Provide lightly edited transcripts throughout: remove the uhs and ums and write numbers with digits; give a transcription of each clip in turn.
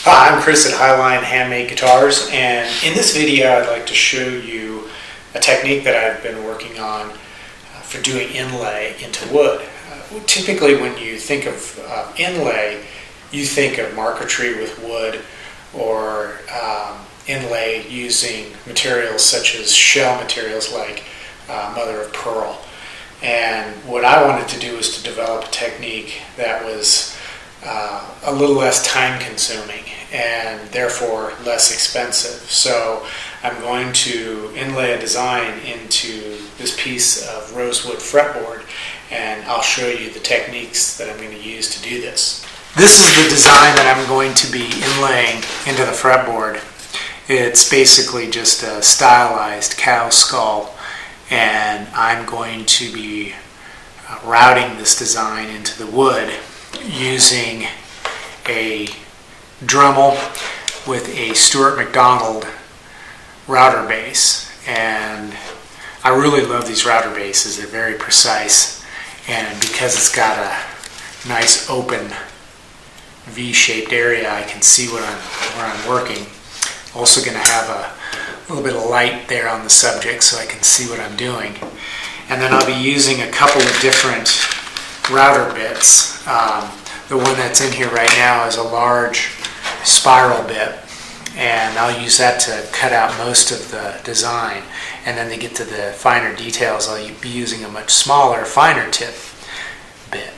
Hi, I'm Chris at Highline Handmade Guitars, and in this video I'd like to show you a technique that I've been working on for doing inlay into wood. Typically when you think of inlay, you think of marquetry with wood or inlay using materials such as shell materials like mother of pearl. And what I wanted to do was to develop a technique that was a little less time consuming and therefore less expensive. So I'm going to inlay a design into this piece of rosewood fretboard, and I'll show you the techniques that I'm going to use to do this. This is the design that I'm going to be inlaying into the fretboard. It's basically just a stylized cow skull, and I'm going to be routing this design into the wood using a Dremel with a Stuart McDonald router base. And I really love these router bases. They're very precise, and because it's got a nice open V-shaped area, I can see where I'm working. Also going to have a little bit of light there on the subject so I can see what I'm doing. And then I'll be using a couple of different router bits. The one that's in here right now is a large spiral bit, and I'll use that to cut out most of the design. And then to get to the finer details, I'll be using a much smaller, finer tip bit.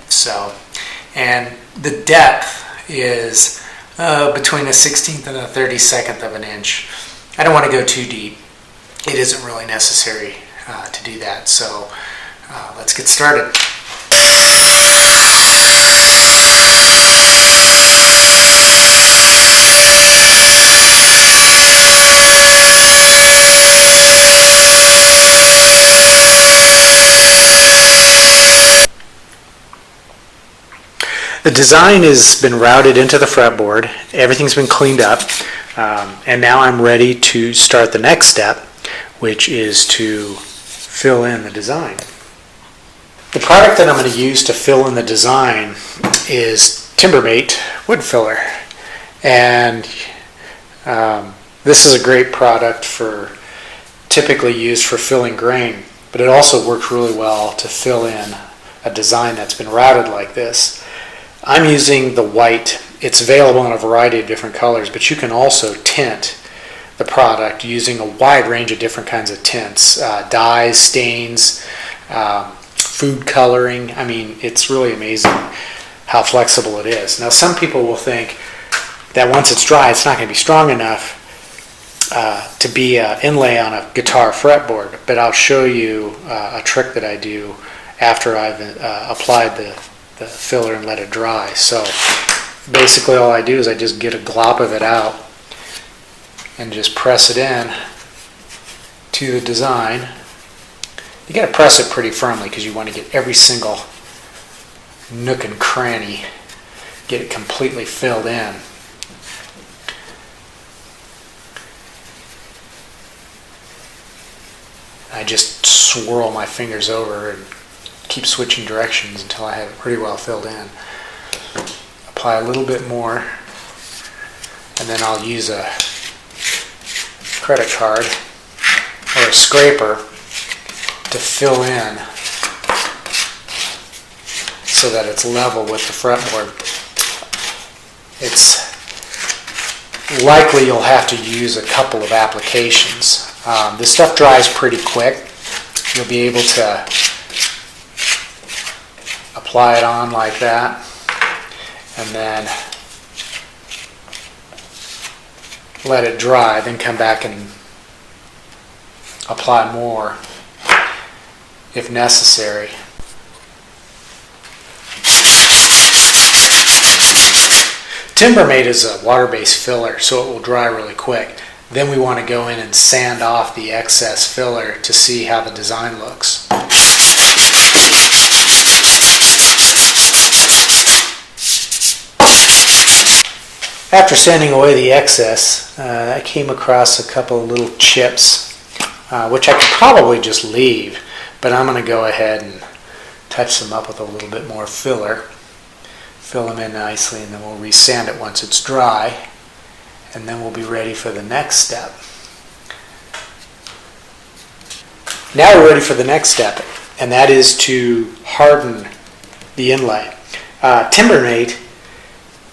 And the depth is between a 16th and a 32nd of an inch. I don't want to go too deep. It isn't really necessary to do that. So let's get started. The design has been routed into the fretboard, everything's been cleaned up, and now I'm ready to start the next step, which is to fill in the design. The product that I'm going to use to fill in the design is Timbermate wood filler, and this is a great product typically used for filling grain, but it also works really well to fill in a design that's been routed like this. I'm using the white. It's available in a variety of different colors, but you can also tint the product using a wide range of different kinds of tints, dyes, stains, food coloring. I mean, it's really amazing how flexible it is. Now, some people will think that once it's dry, it's not going to be strong enough to be an inlay on a guitar fretboard, but I'll show you a trick that I do after I've applied the filler and let it dry. So basically all I do is I just get a glop of it out and just press it in to the design. You got to press it pretty firmly because you want to get every single nook and cranny, get it completely filled in. I just swirl my fingers over and keep switching directions until I have it pretty well filled in. Apply a little bit more, and then I'll use a credit card or a scraper to fill in so that it's level with the fretboard. It's likely you'll have to use a couple of applications. This stuff dries pretty quick. You'll be able to apply it on like that, and then let it dry, then come back and apply more if necessary. Timbermate is a water-based filler, so it will dry really quick. Then we want to go in and sand off the excess filler to see how the design looks. After sanding away the excess, I came across a couple of little chips, which I could probably just leave, but I'm going to go ahead and touch them up with a little bit more filler. Fill them in nicely, and then we'll resand it once it's dry. and then we'll be ready for the next step. Now we're ready for the next step, and that is to harden the inlay. Timbermate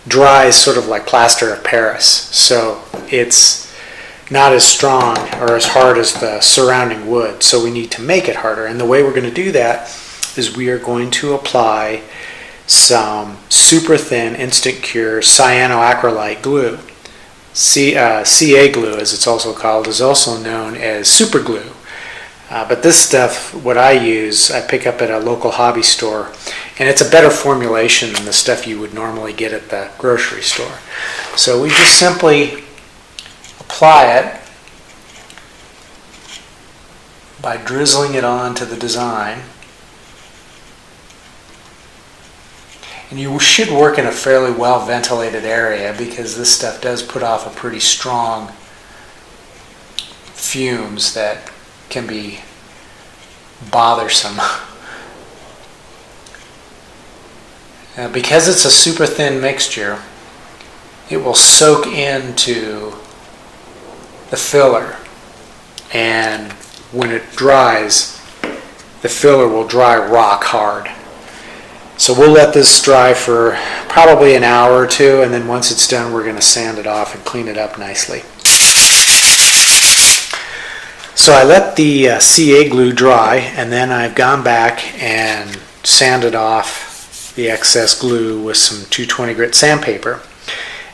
dries sort of like plaster of Paris, so it's not as strong or as hard as the surrounding wood, so we need to make it harder. And the way we're going to do that is we are going to apply some super thin instant cure cyanoacrylate glue. CA glue, as it's also called, is also known as super glue. But this stuff, what I use, I pick up at a local hobby store, and it's a better formulation than the stuff you would normally get at the grocery store. So we just simply apply it by drizzling it onto the design. And you should work in a fairly well ventilated area, because this stuff does put off a pretty strong fumes that can be bothersome. Because it's a super thin mixture, it will soak into the filler, and when it dries, the filler will dry rock hard. So we'll let this dry for probably an hour or two, and then once it's done, we're going to sand it off and clean it up nicely. So I let the CA glue dry, and then I've gone back and sanded off the excess glue with some 220 grit sandpaper.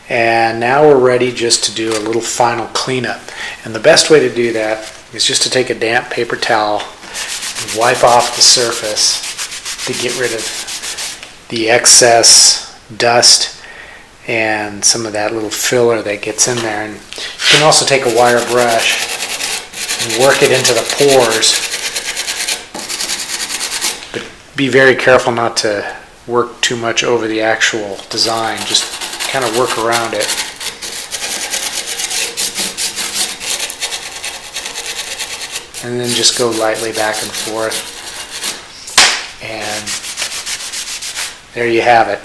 And now we're ready just to do a little final cleanup. And the best way to do that is just to take a damp paper towel and wipe off the surface to get rid of the excess dust and some of that little filler that gets in there. And you can also take a wire brush and work it into the pores, but be very careful not to work too much over the actual design. Just kind of work around it. And then just go lightly back and forth, and there you have it.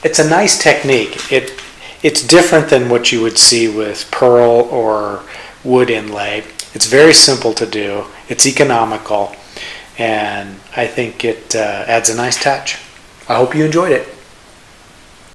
It's a nice technique. It's different than what you would see with pearl or wood inlay. It's very simple to do. It's economical, and I think it adds a nice touch. I hope you enjoyed it.